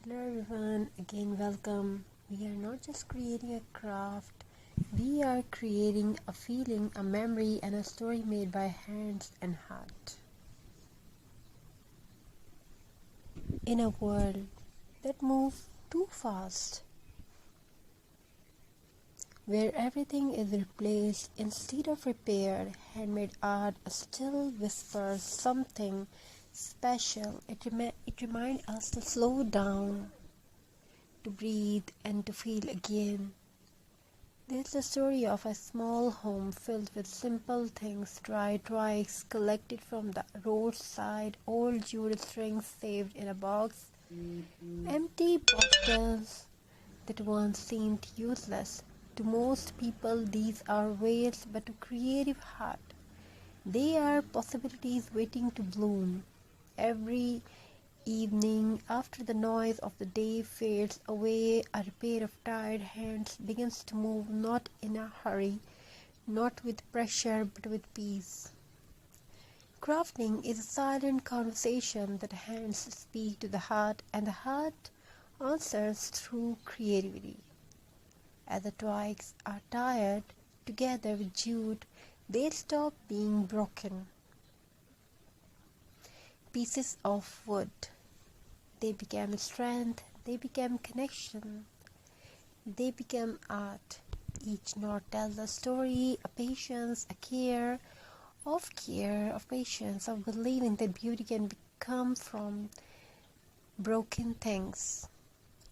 Hello everyone, again welcome. We are not just creating a craft, we are creating a feeling, a memory, and a story made by hands and heart. In a world that moves too fast, where everything is replaced instead of repaired, handmade art still whispers something special. It reminds us to slow down, to breathe, and to feel again. There's the story of a small home filled with simple things, dry twigs collected from the roadside, old jewelry strings saved in a box, empty bottles that once seemed useless. To most people, these are waste, but to creative heart, they are possibilities waiting to bloom. Every evening, after the noise of the day fades away, a pair of tired hands begins to move, not in a hurry, not with pressure, but with peace. Crafting is a silent conversation that hands speak to the heart, and the heart answers through creativity. As the twigs are tied together with jute, they stop being broken pieces of wood. They became strength, they became connection, they became art. Each knot tells a story, a patience, a care, of patience, of believing that beauty can come from broken things.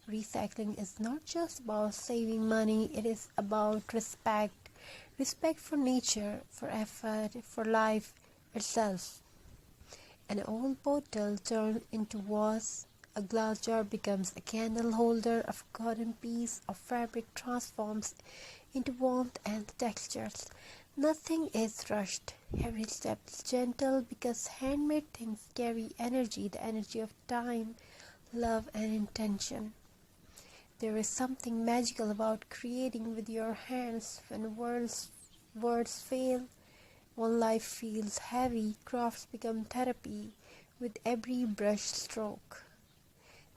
Recycling is not just about saving money, it is about respect. Respect for nature, for effort, for life itself. An old bottle turned into vase, a glass jar becomes a candle holder, a forgotten piece of fabric transforms into warmth and textures. Nothing is rushed. Every step is gentle because handmade things carry energy, the energy of time, love, and intention. There is something magical about creating with your hands when words fail. When life feels heavy, crafts become therapy with every brush stroke.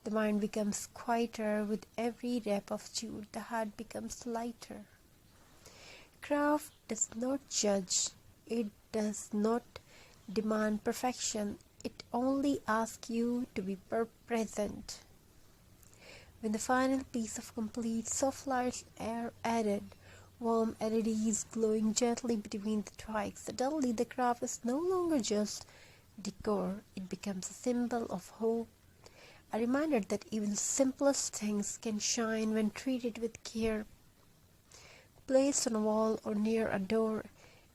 The mind becomes quieter with every wrap of jute. The heart becomes lighter. Craft does not judge. It does not demand perfection. It only asks you to be present. When the final piece of complete, soft lights are added, warm LEDs glowing gently between the twigs, suddenly the craft is no longer just decor. It becomes a symbol of hope, a reminder that even the simplest things can shine when treated with care. Placed on a wall or near a door,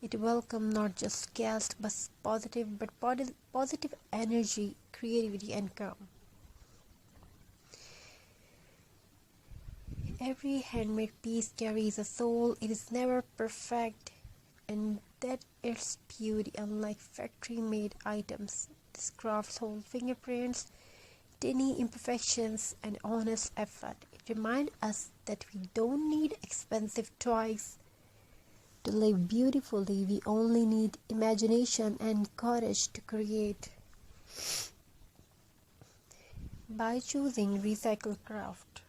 it welcomes not just guests but positive energy, creativity, and calm. Every handmade piece carries a soul. It is never perfect, and that its beauty. Unlike factory-made items, this craft holds fingerprints, tiny imperfections, and honest effort. It reminds us that we don't need expensive toys to live beautifully. We only need imagination and courage to create. By choosing recycled craft,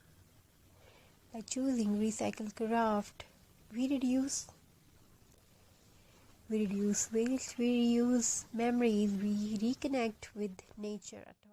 we reduce waste, we reduce memories, we reconnect with nature at all.